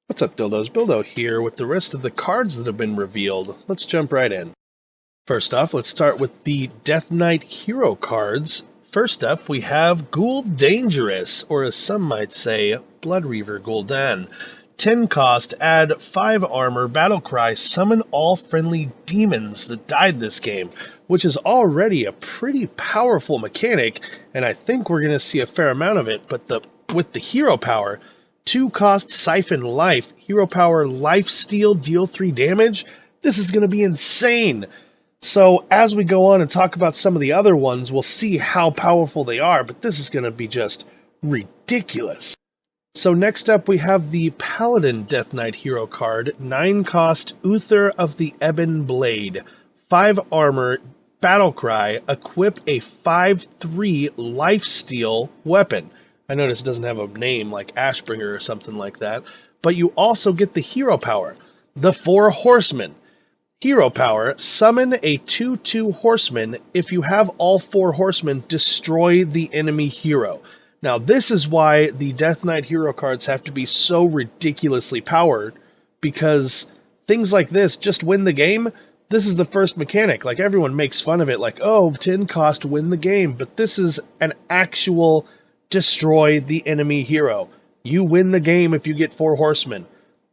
What's up, Dildos? Bildo here with the rest of the cards that have been revealed. Let's jump right in. First off, let's start with the Death Knight hero cards. First up, we have Ghoul Dangerous, or as some might say, Blood Reaver Gul'dan. 10 cost, add 5 armor, battlecry, summon all friendly demons that died this game, which is already a pretty powerful mechanic, and I think we're going to see a fair amount of it, but with the hero power, 2 cost Siphon Life, hero power Life Steal, deal 3 damage, this is going to be insane! So as we go on and talk about some of the other ones, we'll see how powerful they are, but this is going to be just ridiculous. So next up we have the Paladin Death Knight hero card, 9 cost Uther of the Ebon Blade, 5 armor, battlecry, equip a 5/3 lifesteal weapon. I notice it doesn't have a name like Ashbringer or something like that, but you also get the hero power, the 4 Horsemen. Hero power, summon a 2/2 Horseman. If you have all 4 Horsemen, destroy the enemy hero. Now, this is why the Death Knight hero cards have to be so ridiculously powered, because things like this just win the game. This is the first mechanic. Like, everyone makes fun of it, like, oh, 10 cost, win the game. But this is an actual destroy the enemy hero. You win the game if you get 4 Horsemen.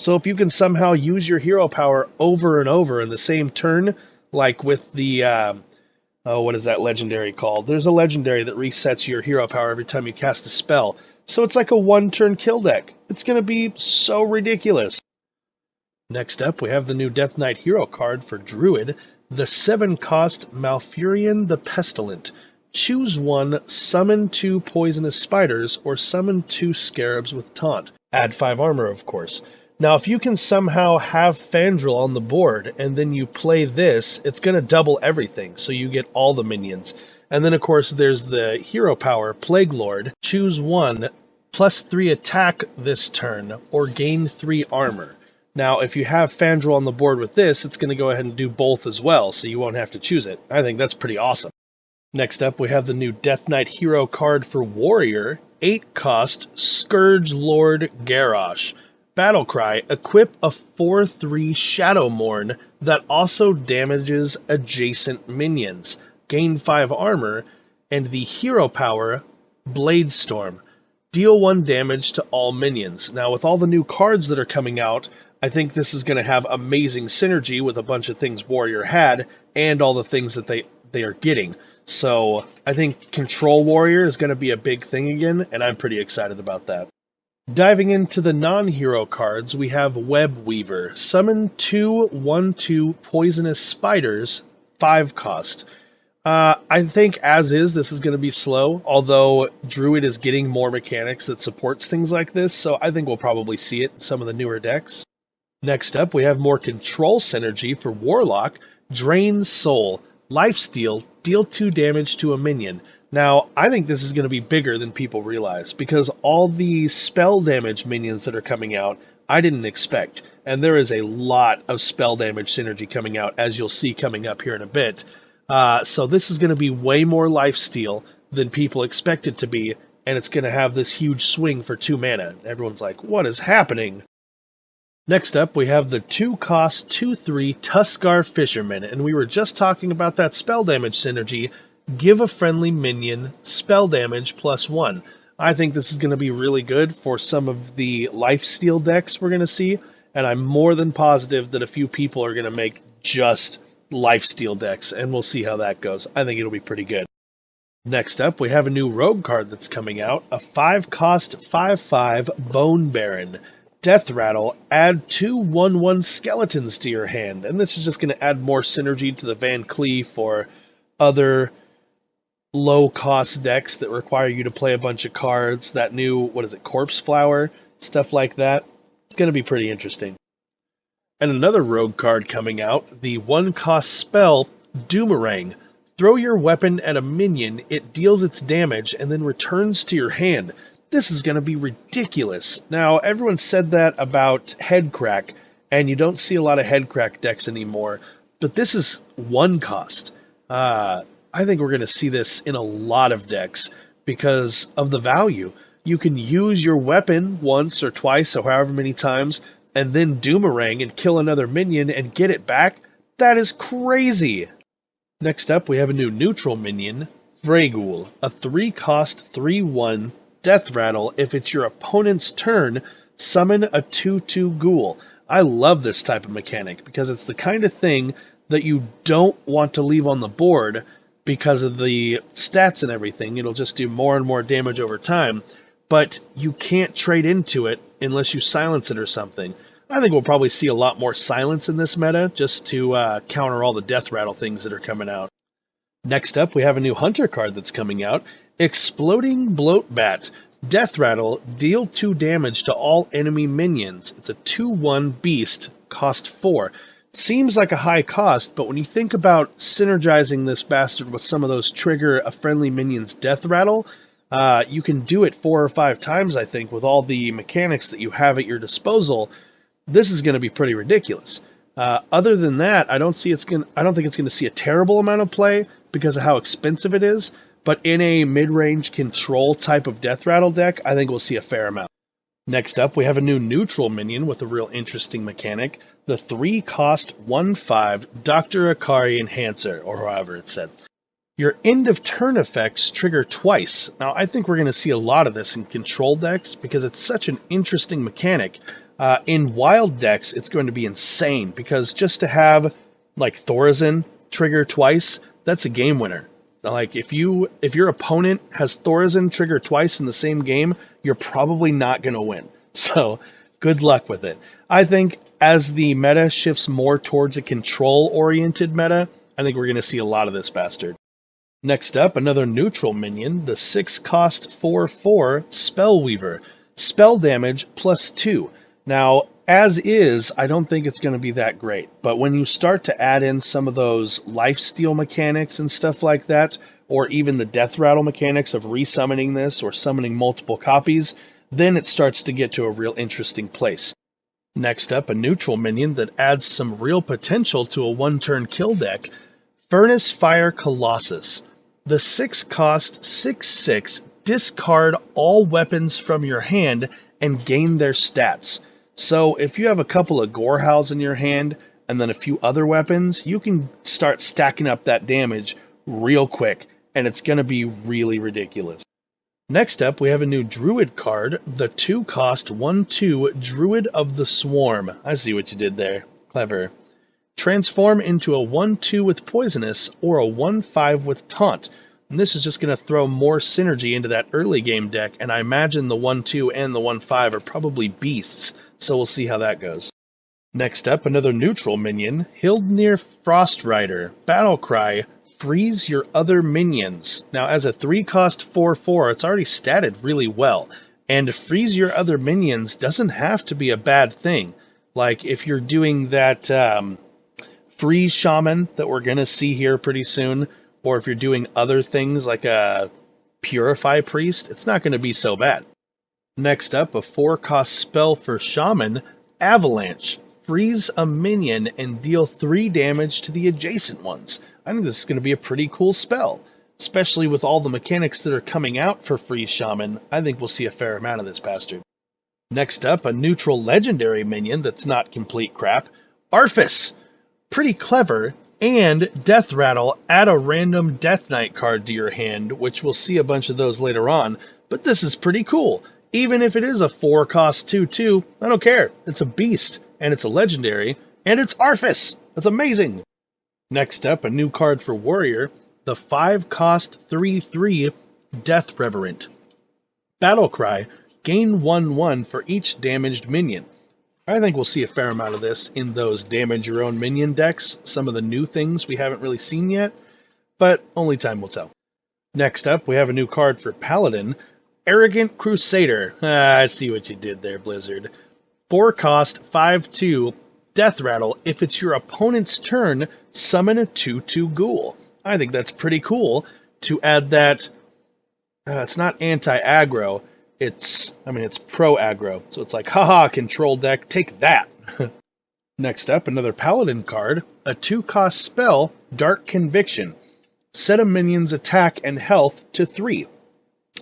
So if you can somehow use your hero power over and over in the same turn, like with the what is that legendary called? There's a legendary that resets your hero power every time you cast a spell. So it's like a one-turn kill deck. It's going to be so ridiculous. Next up, we have the new Death Knight hero card for Druid, the 7 cost Malfurion the Pestilent. Choose 1, summon 2 poisonous spiders, or summon 2 scarabs with taunt. Add 5 armor, of course. Now, if you can somehow have Fandral on the board, and then you play this, it's going to double everything, so you get all the minions. And then, of course, there's the hero power, Plague Lord. Choose 1, +3 attack this turn, or gain 3 armor. Now, if you have Fandral on the board with this, it's going to go ahead and do both as well, so you won't have to choose it. I think that's pretty awesome. Next up, we have the new Death Knight hero card for Warrior, 8 cost, Scourge Lord Garrosh. Battlecry, equip a 4/3 Shadowmourne that also damages adjacent minions. Gain 5 armor, and the hero power, Bladestorm. Deal 1 damage to all minions. Now, with all the new cards that are coming out, I think this is going to have amazing synergy with a bunch of things Warrior had, and all the things that they are getting. So, I think Control Warrior is going to be a big thing again, and I'm pretty excited about that. Diving into the non-hero cards, we have Web Weaver. Summon 2 1/2 poisonous spiders, 5 cost. I think as is, this is going to be slow, although Druid is getting more mechanics that supports things like this, so I think we'll probably see it in some of the newer decks. Next up, we have more control synergy for Warlock. Drain Soul. Lifesteal, deal 2 damage to a minion. Now, I think this is going to be bigger than people realize, because all the spell damage minions that are coming out, I didn't expect. And there is a lot of spell damage synergy coming out, as you'll see coming up here in a bit. So this is going to be way more lifesteal than people expect it to be, and it's going to have this huge swing for 2 mana. Everyone's like, what is happening? Next up, we have the 2 cost 2/3 Tuskar Fisherman, and we were just talking about that spell damage synergy. Give a friendly minion spell damage +1. I think this is going to be really good for some of the lifesteal decks we're going to see, and I'm more than positive that a few people are going to make just lifesteal decks, and we'll see how that goes. I think it'll be pretty good. Next up, we have a new rogue card that's coming out, a 5 cost 5/5 Bone Baron. Death Rattle, add 2 1/1 skeletons to your hand, and this is just going to add more synergy to the Van Cleef or other low-cost decks that require you to play a bunch of cards. That new, Corpse Flower, stuff like that. It's going to be pretty interesting. And another rogue card coming out, the 1 cost spell, Doomerang. Throw your weapon at a minion, it deals its damage, and then returns to your hand. This is going to be ridiculous. Now, everyone said that about Headcrack, and you don't see a lot of Headcrack decks anymore, but this is 1 cost. I think we're going to see this in a lot of decks because of the value. You can use your weapon once or twice or however many times, and then Doomerang and kill another minion and get it back? That is crazy! Next up, we have a new neutral minion, Vragul, a 3-cost 3/1 Death Rattle. If it's your opponent's turn, summon a 2/2 ghoul. I love this type of mechanic because it's the kind of thing that you don't want to leave on the board because of the stats and everything. It'll just do more and more damage over time, but you can't trade into it unless you silence it or something. I think we'll probably see a lot more silence in this meta just to counter all the Death Rattle things that are coming out. Next up, we have a new Hunter card that's coming out, Exploding Bloatbat. Death Rattle, deal 2 damage to all enemy minions. It's a 2/1 beast, cost 4. Seems like a high cost, but when you think about synergizing this bastard with some of those trigger a friendly minion's Death Rattle, you can do it 4 or 5 times, I think, with all the mechanics that you have at your disposal. This is going to be pretty ridiculous. Other than that, I don't think it's going to see a terrible amount of play because of how expensive it is. But in a mid-range control type of Death Rattle deck, I think we'll see a fair amount. Next up, we have a new neutral minion with a real interesting mechanic, the 3-cost 1/5 Dr. Akari Enhancer, or however it's said. Your end-of-turn effects trigger twice. Now, I think we're going to see a lot of this in control decks because it's such an interesting mechanic. In wild decks, it's going to be insane because just to have, like, Thorazin trigger twice, that's a game winner. Like, if your opponent has Thorazin trigger twice in the same game, you're probably not going to win. So, good luck with it. I think as the meta shifts more towards a control-oriented meta, I think we're going to see a lot of this bastard. Next up, another neutral minion, the 6-cost 4/4 Spellweaver. Spell damage +2. Now, as is, I don't think it's going to be that great, but when you start to add in some of those lifesteal mechanics and stuff like that, or even the Death Rattle mechanics of resummoning this or summoning multiple copies, then it starts to get to a real interesting place. Next up, a neutral minion that adds some real potential to a 1-turn kill deck, Furnace Fire Colossus. The 6-cost 6/6 discard all weapons from your hand and gain their stats. So if you have a couple of Gorehowls in your hand and then a few other weapons, you can start stacking up that damage real quick, and it's going to be really ridiculous. Next up, we have a new Druid card, the 2-cost 1/2 Druid of the Swarm. I see what you did there. Clever. Transform into a 1/2 with Poisonous or a 1/5 with Taunt. And this is just going to throw more synergy into that early game deck, and I imagine the 1/2 and the 1/5 are probably beasts, so we'll see how that goes. Next up, another neutral minion, Hildnir Frostrider. Battlecry, freeze your other minions. Now, as a 3-cost 4/4, it's already statted really well, and freeze your other minions doesn't have to be a bad thing. Like, if you're doing that freeze shaman that we're going to see here pretty soon, or if you're doing other things like a Purify Priest, it's not going to be so bad. Next up, a 4-cost spell for Shaman, Avalanche. Freeze a minion and deal 3 damage to the adjacent ones. I think this is going to be a pretty cool spell. Especially with all the mechanics that are coming out for Freeze Shaman, I think we'll see a fair amount of this bastard. Next up, a neutral legendary minion that's not complete crap, Arphis. Pretty clever. And Death Rattle, add a random Death Knight card to your hand, which we'll see a bunch of those later on, but this is pretty cool. Even if it is a 4-cost 2/2, I don't care. It's a beast, and it's a legendary, and it's Arphis! That's amazing! Next up, a new card for Warrior, the 5-cost 3/3 Death Reverent. Battlecry, gain 1/1 for each damaged minion. I think we'll see a fair amount of this in those damage your own minion decks, some of the new things we haven't really seen yet, but only time will tell. Next up, we have a new card for Paladin, Arrogant Crusader. I see what you did there, Blizzard. 4-cost 5/2 Death Rattle. If it's your opponent's turn, summon a 2/2 ghoul. I think that's pretty cool to add that. It's not anti-aggro. It's pro-aggro. So it's like, haha, control deck, take that. Next up, another Paladin card, a 2-cost spell, Dark Conviction. Set a minion's attack and health to 3.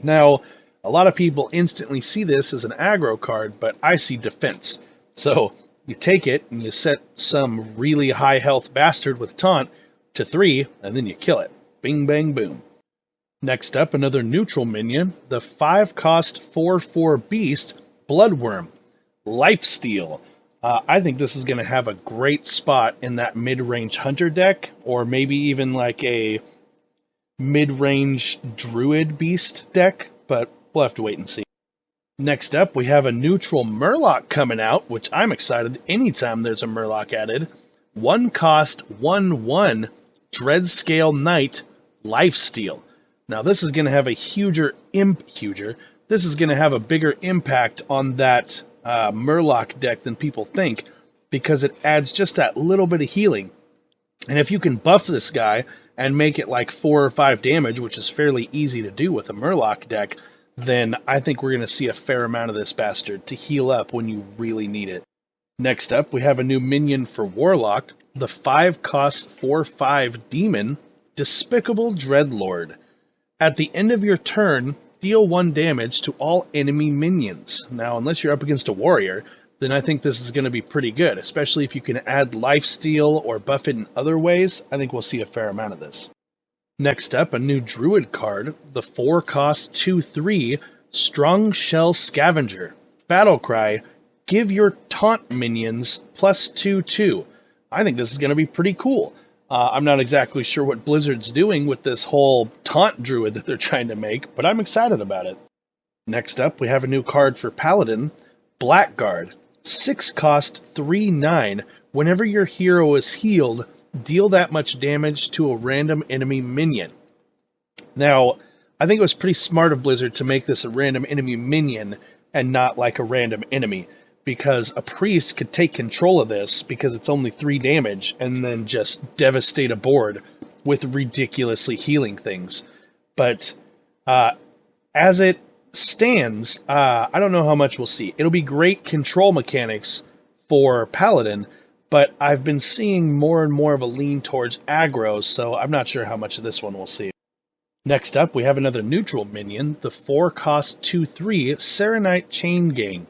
Now, a lot of people instantly see this as an aggro card, but I see defense. So you take it and you set some really high health bastard with taunt to 3, and then you kill it. Bing, bang, boom. Next up, another neutral minion, the 5-cost 4/4 beast, Bloodworm. Lifesteal. I think this is going to have a great spot in that mid-range hunter deck, or maybe even like a mid-range druid beast deck, but we'll have to wait and see. Next up, we have a neutral Murloc coming out, which I'm excited anytime there's a Murloc added. 1-cost 1/1 Dreadscale Knight, Lifesteal. Now this is going to have a this is going to have a bigger impact on that Murloc deck than people think, because it adds just that little bit of healing. And if you can buff this guy and make it like 4 or 5 damage, which is fairly easy to do with a Murloc deck, then I think we're going to see a fair amount of this bastard to heal up when you really need it. Next up, we have a new minion for Warlock, the 5-cost 4/5 Demon, Despicable Dreadlord. At the end of your turn, deal 1 damage to all enemy minions. Now, unless you're up against a warrior, then I think this is going to be pretty good, especially if you can add lifesteal or buff it in other ways. I think we'll see a fair amount of this. Next up, a new druid card, the 4-cost 2/3 Strong Shell Scavenger. Battlecry, give your taunt minions +2/2. I think this is going to be pretty cool. I'm not exactly sure what Blizzard's doing with this whole taunt druid that they're trying to make, but I'm excited about it. Next up, we have a new card for Paladin, Blackguard. 6-cost 3/9. Whenever your hero is healed, deal that much damage to a random enemy minion. Now, I think it was pretty smart of Blizzard to make this a random enemy minion and not like a random enemy, because a priest could take control of this because it's only 3 damage and then just devastate a board with ridiculously healing things. But as it stands, I don't know how much we'll see. It'll be great control mechanics for Paladin, but I've been seeing more and more of a lean towards aggro, so I'm not sure how much of this one we'll see. Next up, we have another neutral minion, the 4-cost 2/3 Serenite Chain Gang.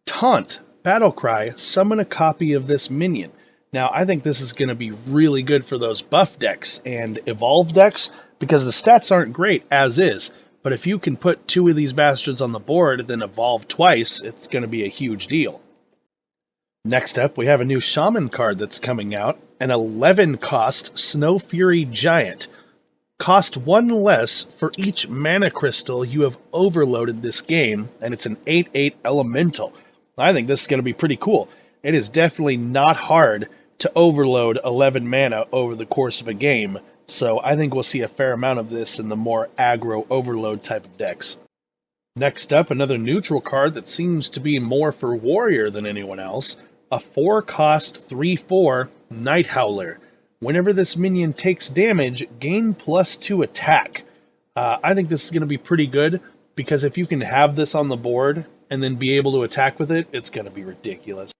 Taunt, Battlecry, summon a copy of this minion. Now, I think this is going to be really good for those buff decks and evolve decks, because the stats aren't great as is, but if you can put 2 of these bastards on the board and then evolve twice, it's going to be a huge deal. Next up, we have a new Shaman card that's coming out, an 11-cost Snow Fury Giant. Cost 1 less for each mana crystal you have overloaded this game, and it's an 8/8 elemental. I think this is going to be pretty cool. It is definitely not hard to overload 11 mana over the course of a game, so I think we'll see a fair amount of this in the more aggro overload type of decks. Next up, another neutral card that seems to be more for warrior than anyone else, a 4-cost 3/4 Night Howler. Whenever this minion takes damage, gain +2 attack. I think this is going to be pretty good, because if you can have this on the board and then be able to attack with it, it's going to be ridiculous.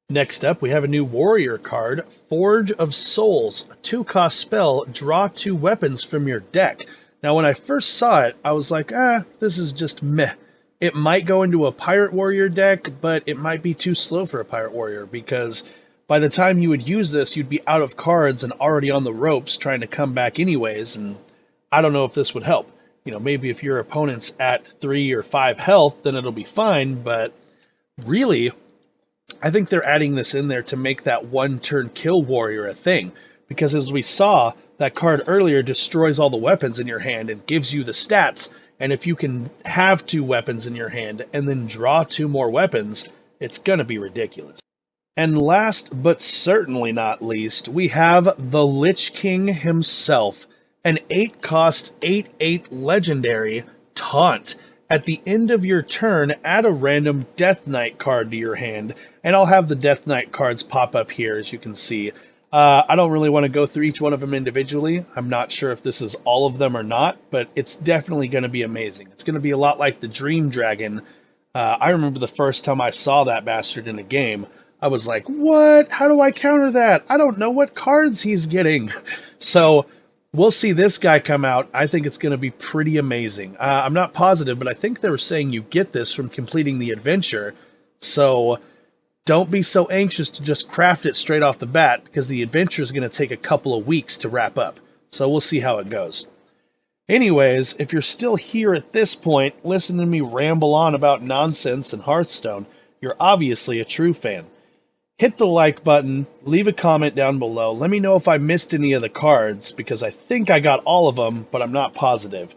Next up, we have a new warrior card, Forge of Souls, a 2-cost spell, draw 2 weapons from your deck. Now, when I first saw it, I was like, this is just meh. It might go into a pirate warrior deck, but it might be too slow for a pirate warrior, because by the time you would use this, you'd be out of cards and already on the ropes trying to come back anyways, and I don't know if this would help. You know, maybe if your opponent's at 3 or 5 health, then it'll be fine, but really, I think they're adding this in there to make that 1-turn kill warrior a thing, because as we saw, that card earlier destroys all the weapons in your hand and gives you the stats, and if you can have 2 weapons in your hand and then draw 2 more weapons, it's gonna be ridiculous. And last, but certainly not least, we have the Lich King himself, an 8-cost 8/8 legendary Taunt. At the end of your turn, add a random Death Knight card to your hand, and I'll have the Death Knight cards pop up here, as you can see. I don't really want to go through each one of them individually. I'm not sure if this is all of them or not, but it's definitely going to be amazing. It's going to be a lot like the Dream Dragon. I remember the first time I saw that bastard in a game, I was like, what? How do I counter that? I don't know what cards he's getting. So we'll see this guy come out. I think it's going to be pretty amazing. I'm not positive, but I think they were saying you get this from completing the adventure. So don't be so anxious to just craft it straight off the bat, because the adventure is going to take a couple of weeks to wrap up. So we'll see how it goes. Anyways, if you're still here at this point, listening to me ramble on about nonsense and Hearthstone, you're obviously a true fan. Hit the like button, leave a comment down below, let me know if I missed any of the cards, because I think I got all of them, but I'm not positive.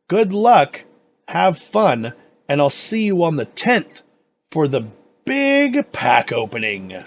Good luck, have fun, and I'll see you on the 10th for the big pack opening.